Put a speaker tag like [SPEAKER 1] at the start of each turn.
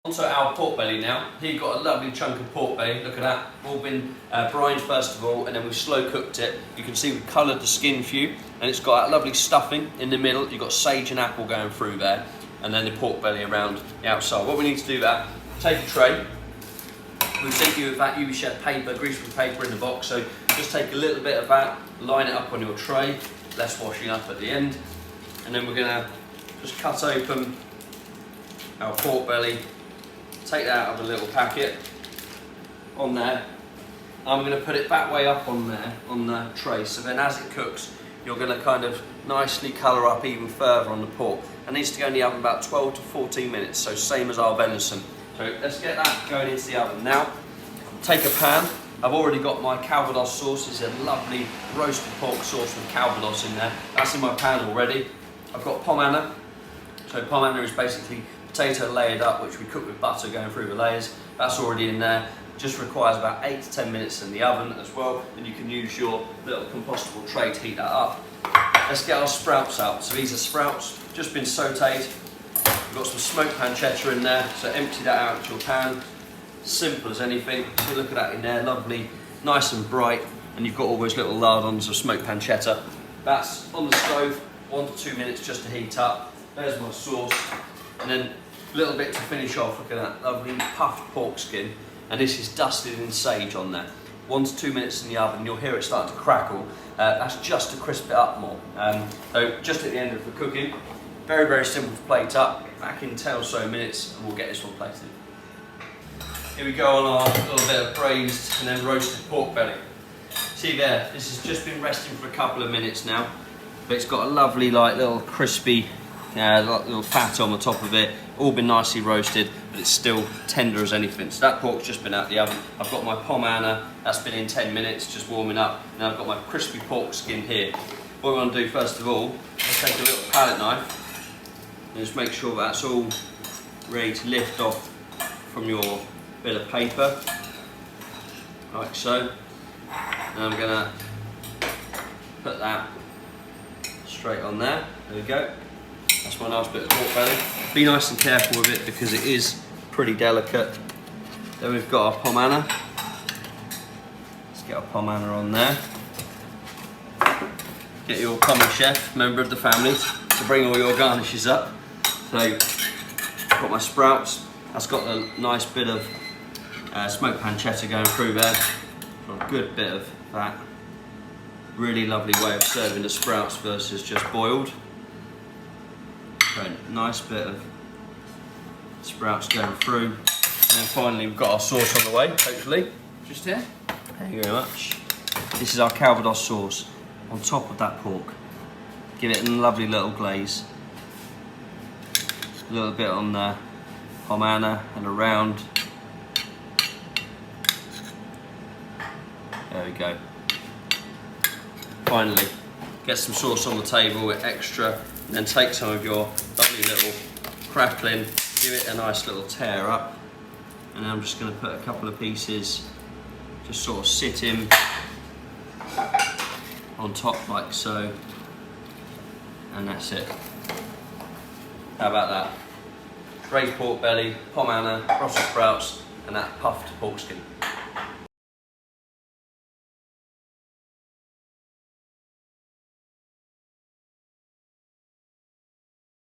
[SPEAKER 1] Onto our pork belly now. Here you've got a lovely chunk of pork belly. Look at that. All been brined first of all, and then we've slow cooked it. You can see we've coloured the skin for you, and it's got that lovely stuffing in the middle. You've got sage and apple going through there, and then the pork belly around the outside. What we need to do that, take a tray. We'll take you with that UV shed paper, greaseproof paper in the box. So just take a little bit of that, line it up on your tray, less washing up at the end, and then we're gonna just cut open our pork belly. Take that out of a little packet on there. I'm going to put it that way up on there, on the tray, so then as it cooks, you're going to kind of nicely colour up even further on the pork. It needs to go in the oven about 12 to 14 minutes, so same as our venison. So let's get that going into the oven. Now, take a pan. I've already got my Calvados sauce. It's a lovely roasted pork sauce with Calvados in there. That's in my pan already. I've got Pomme. So Pomme is basically potato layered up, which we cook with butter going through the layers. That's already in there. Just requires about 8 to 10 minutes in the oven as well, and you can use your little compostable tray to heat that up. Let's get our sprouts out. So these are sprouts, just been sautéed. We've got some smoked pancetta in there, so empty that out into your pan. Simple as anything. So look at that in there, lovely, nice and bright, and you've got all those little lardons of smoked pancetta. That's on the stove, 1 to 2 minutes just to heat up. There's my sauce, and then a little bit to finish off. Look at that lovely puffed pork skin, and this is dusted in sage on there. 1 to 2 minutes in the oven, you'll hear it starting to crackle. That's just to crisp it up more. So just at the end of the cooking, very, very simple to plate up. Back in 10 or so minutes, and we'll get this one plated. Here we go on our little bit of braised and then roasted pork belly. See there, this has just been resting for a couple of minutes now, but it's got a lovely, like, little crispy, little fat on the top of it. All been nicely roasted, but it's still tender as anything. So that pork's just been out the oven. I've got my Pomme, that's been in 10 minutes, just warming up. And I've got my crispy pork skin here. What we want to do first of all, let's take a little palette knife and just make sure that's all ready to lift off from your bit of paper, like so. And I'm gonna put that straight on there. There we go. That's my nice bit of pork belly. Be nice and careful with it because it is pretty delicate. Then we've got our Pomme. Let's get our Pomme on there. Get your Pomme chef, member of the family, to bring all your garnishes up. So, I've got my sprouts. That's got a nice bit of smoked pancetta going through there. Got a good bit of that. Really lovely way of serving the sprouts versus just boiled. So, nice bit of sprouts going through. And then finally we've got our sauce on the way, hopefully. Just here. Thank you very much. This is our Calvados sauce on top of that pork. Give it a lovely little glaze. A little bit on the Pomme and around. There we go. Finally, get some sauce on the table with extra, and then take some of your lovely little crackling, give it a nice little tear up, and then I'm just going to put a couple of pieces, just sort of sit in on top like so, and that's it. How about that? Braised pork belly, Pomme, Brussels sprouts, and that puffed pork skin.